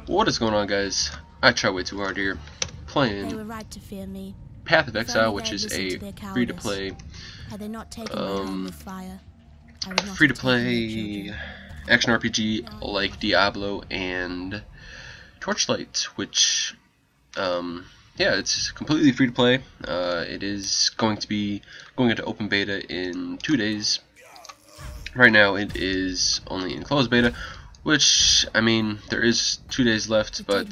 What is going on, guys? I try way too hard here. Playing Path of Exile, which is a free-to-play action RPG like Diablo and Torchlight, which yeah, it's completely free to play. It is going to be going into open beta in 2 days. Right now it is only in closed beta, which, I mean, there is 2 days left, but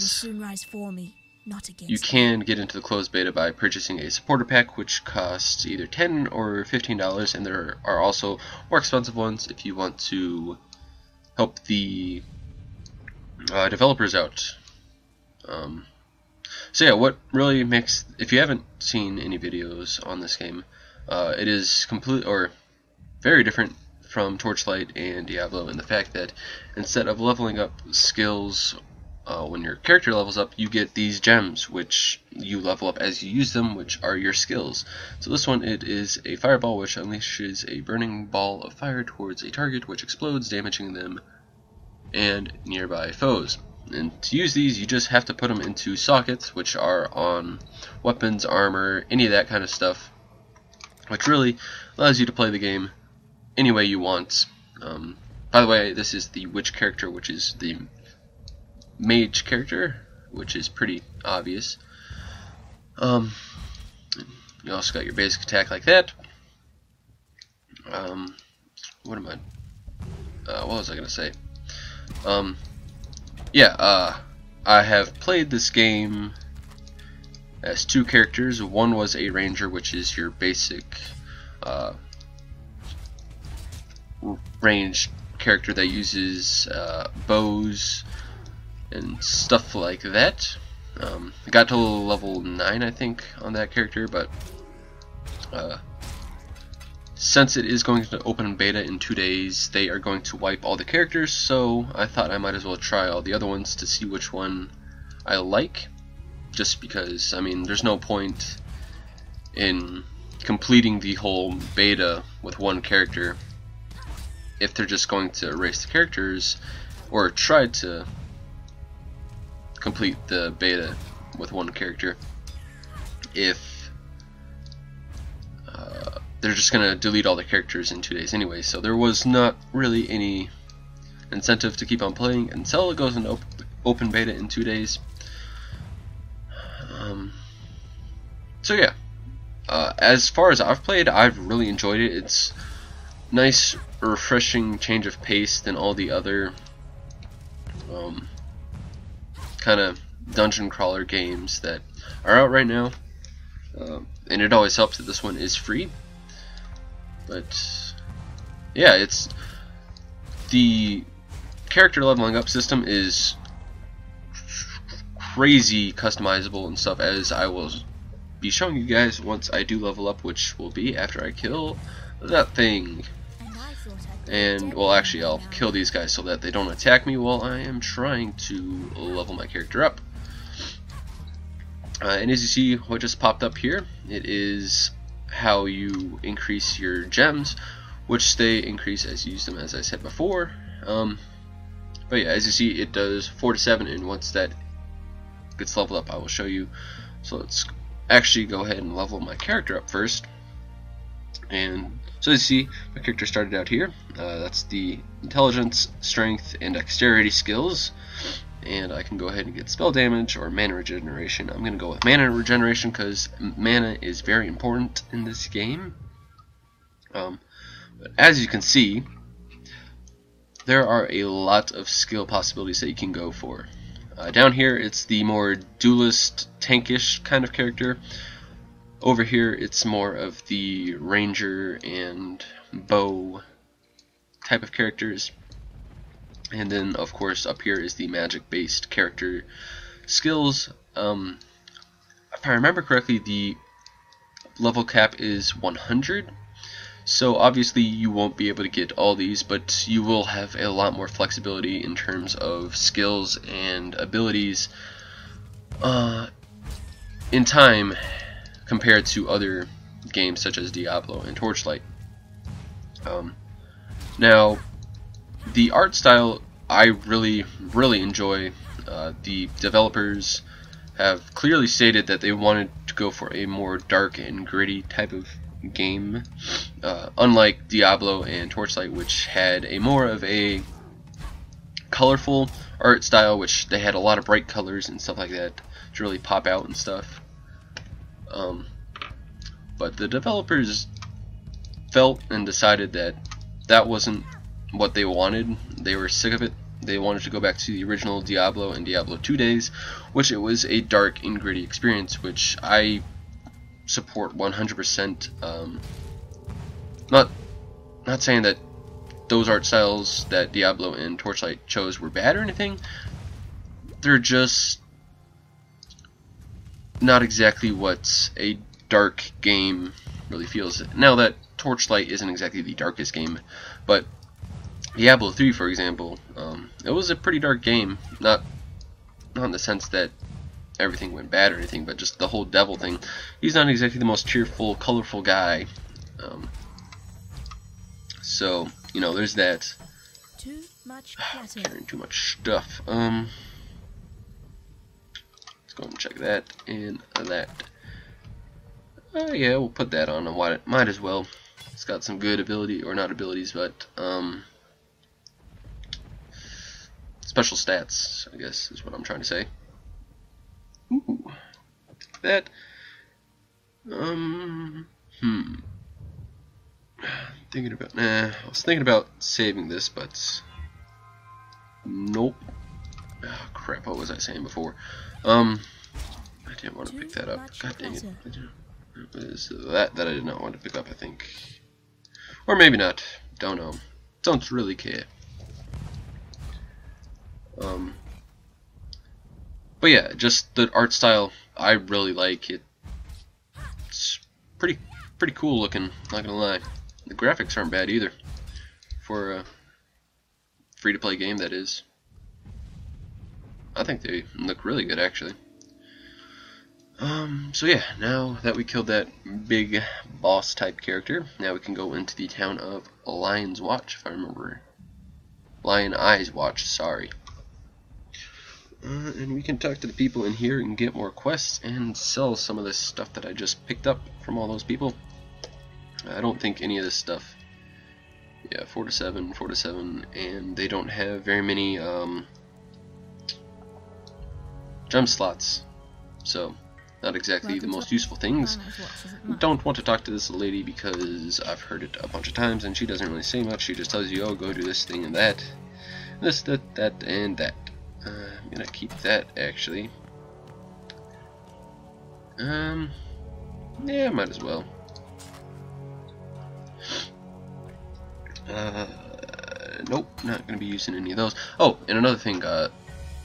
you can get into the closed beta by purchasing a supporter pack, which costs either $10 or $15, and there are also more expensive ones if you want to help the developers out. So yeah, what really makes, if you haven't seen any videos on this game, it is very different from Torchlight and Diablo in the fact that instead of leveling up skills when your character levels up, you get these gems which you level up as you use them, which are your skills. So this one, it is a fireball which unleashes a burning ball of fire towards a target, which explodes, damaging them and nearby foes. And to use these, you just have to put them into sockets, which are on weapons, armor, any of that kind of stuff, which really allows you to play the game any way you want. By the way, this is the witch character, which is the mage character, which is pretty obvious. You also got your basic attack like that. What was I gonna say? Yeah, I have played this game as 2 characters. One was a ranger, which is your basic ranged character that uses bows and stuff like that. I got to level 9, I think, on that character, but since it is going to open beta in 2 days, they are going to wipe all the characters, so I thought I might as well try all the other ones to see which one I like, just because, I mean, there's no point in completing the whole beta with one character if they're just going to erase the characters, or try to complete the beta with one character if they're just going to delete all the characters in 2 days anyway. So there was not really any incentive to keep on playing until it goes into open beta in 2 days. So yeah, as far as I've played, I've really enjoyed it. It's nice, refreshing change of pace than all the other kind of dungeon crawler games that are out right now. And it always helps that this one is free. But yeah, it's the character leveling up system is crazy customizable and stuff, as I will be showing you guys once I do level up, which will be after I kill that thing. And, well, actually, I'll kill these guys so that they don't attack me while I am trying to level my character up. And as you see, what just popped up here, it is how you increase your gems, which they increase as you use them, as I said before. But yeah, as you see, it does 4 to 7, and once that gets leveled up, I will show you. So let's actually go ahead and level my character up first. And so as you see, my character started out here. That's the intelligence, strength, and dexterity skills. And I can go ahead and get spell damage or mana regeneration. I'm going to go with mana regeneration because mana is very important in this game. But as you can see, there are a lot of skill possibilities that you can go for. Down here, it's the more duelist, tankish kind of character. Over here, it's more of the ranger and bow type of characters. And then, of course, up here is the magic-based character skills. If I remember correctly, the level cap is 100. So obviously you won't be able to get all these, but you will have a lot more flexibility in terms of skills and abilities in time compared to other games such as Diablo and Torchlight. Now, the art style I really enjoy. The developers have clearly stated that they wanted to go for a more dark and gritty type of game, unlike Diablo and Torchlight, which had a more of a colorful art style, which they had a lot of bright colors and stuff like that to really pop out and stuff. But the developers felt and decided that that wasn't what they wanted. They were sick of it. They wanted to go back to the original Diablo and Diablo 2 days, which it was a dark and gritty experience, which I support 100%. Not saying that those art styles that Diablo and Torchlight chose were bad or anything. They're just not exactly what a dark game really feels. Now that Torchlight isn't exactly the darkest game, but Diablo 3, for example, it was a pretty dark game. Not in the sense that everything went bad or anything, but just the whole devil thing. He's not exactly the most cheerful, colorful guy. So, you know, there's that. Too much Carrying too much stuff. Let's go and check that and that. Yeah, we'll put that on. Might as well. It's got some good ability, or not abilities, but special stats, I guess is what I'm trying to say. Ooh, that. Thinking about. I was thinking about saving this, but nope. Oh, crap! What was I saying before? I didn't want to pick that up. God dang it! It was that I did not want to pick up, I think, or maybe not. Don't know. Don't really care. But yeah, just the art style, I really like it. It's pretty cool looking, not gonna lie. The graphics aren't bad either for a free-to-play game, that is. I think they look really good, actually. So yeah, now that we killed that big boss type character, now we can go into the town of Lion's Watch, if I remember. Lion Eyes Watch, sorry. And we can talk to the people in here and get more quests and sell some of this stuff that I just picked up from all those people. I don't think any of this stuff. Yeah, 4 to 7, 4 to 7, and they don't have very many gem slots, so not exactly the most useful things. Don't want to talk to this lady because I've heard it a bunch of times and she doesn't really say much. She just tells you, oh, go do this thing and that, this, that, and that. I'm gonna keep that, actually. Yeah, might as well. Nope, not gonna be using any of those. Oh, and another thing,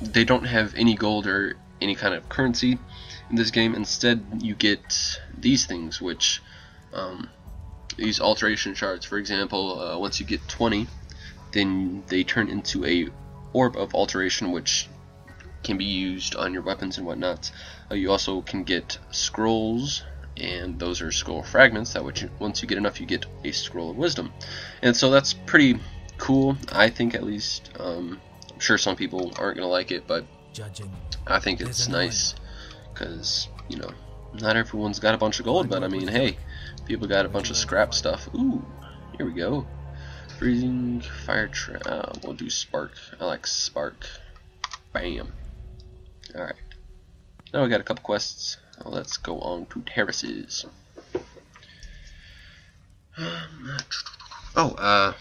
they don't have any gold or any kind of currency in this game. Instead, you get these things, which, these alteration shards, for example, once you get 20, then they turn into a orb of alteration, which can be used on your weapons and whatnot. You also can get scrolls, and those are scroll fragments that once you get enough, you get a scroll of wisdom. And so that's pretty cool, I think, at least. I'm sure some people aren't gonna like it, but I think it's nice because, you know, not everyone's got a bunch of gold, but I mean, hey, people got a bunch of scrap stuff. Ooh, here we go. Freezing fire trap. We'll do spark. I like spark. Bam. Alright. Now we got a couple quests. Let's go on to terraces. If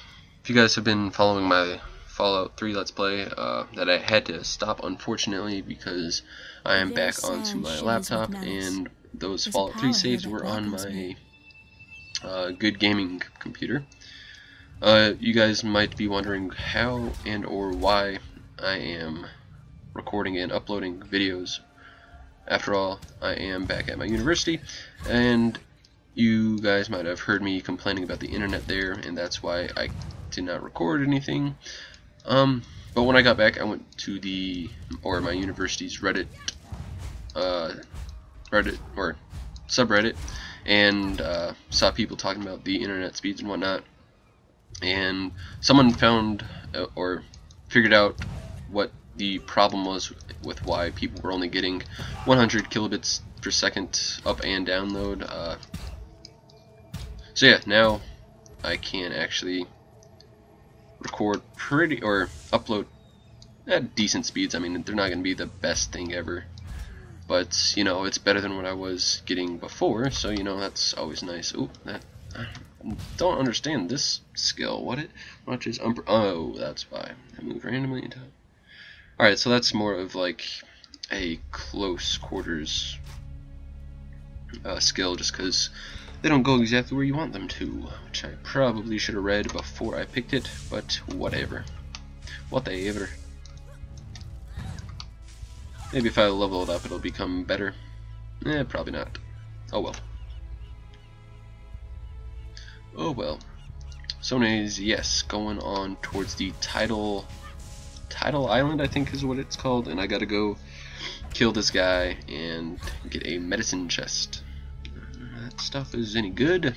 you guys have been following my Fallout 3 Let's Play, that I had to stop, unfortunately, because I am back onto my laptop, and those Fallout 3 saves were on my good gaming computer. You guys might be wondering how and or why I am recording and uploading videos. After all, I am back at my university, and you guys might have heard me complaining about the internet there, and that's why I did not record anything. But when I got back, I went to my university's Reddit or subreddit, and saw people talking about the internet speeds and whatnot. And someone found or figured out what the problem was with why people were only getting 100 kilobits per second up and download. So yeah, now I can actually record or upload at decent speeds. I mean, they're not going to be the best thing ever, but you know, it's better than what I was getting before, so you know, that's always nice. Ooh, that I don't understand this skill. What is oh, that's why I move randomly into. Alright, so that's more of like a close quarters skill, just because they don't go exactly where you want them to, which I probably should have read before I picked it, but whatever. Whatever. Maybe if I level it up it'll become better. Probably not. Oh well. Oh well. So anyways, yes, going on towards the Tidal Island, I think is what it's called, and I gotta go kill this guy and get a medicine chest. That stuff is any good.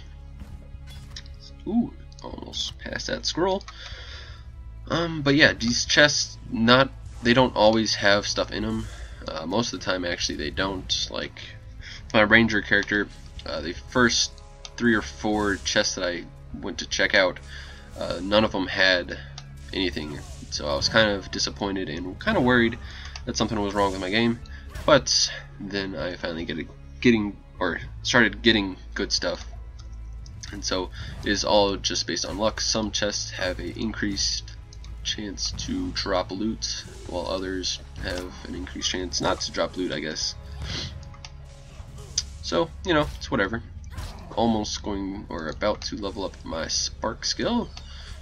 Ooh, almost passed that scroll. But yeah, these chests, they don't always have stuff in them. Most of the time, actually, they don't. Like my ranger character, the first 3 or 4 chests that I went to check out, none of them had anything. So I was kind of disappointed and kind of worried that something was wrong with my game. But then I finally started getting good stuff. And so it is all just based on luck. Some chests have an increased chance to drop loot, while others have an increased chance not to drop loot, I guess. So, you know, it's whatever. Almost going, or about to level up my spark skill,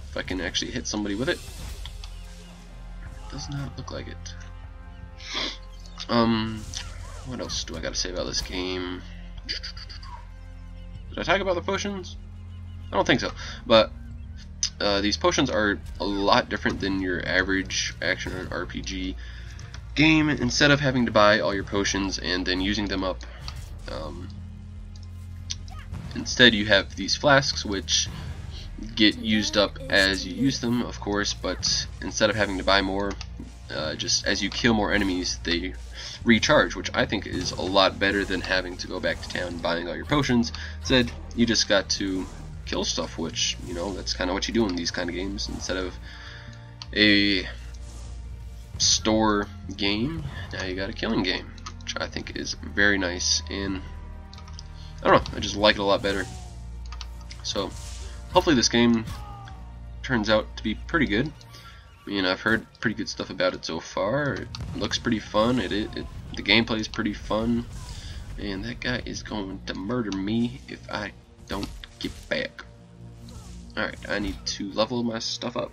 if I can actually hit somebody with it. Does not look like it. What else do I gotta say about this game? Did I talk about the potions? I don't think so, but these potions are a lot different than your average action or RPG game. Instead of having to buy all your potions and then using them up, instead you have these flasks which get used up as you use them, of course, but instead of having to buy more, just as you kill more enemies, they recharge, which I think is a lot better than having to go back to town buying all your potions. Instead, you just got to kill stuff, which, you know, that's kind of what you do in these kind of games. Instead of a store game, now you got a killing game, which I think is very nice, and I don't know, I just like it a lot better. So hopefully this game turns out to be pretty good. I mean, I've heard pretty good stuff about it so far. It looks pretty fun. The gameplay is pretty fun, and that guy is going to murder me if I don't get back. Alright, I need to level my stuff up.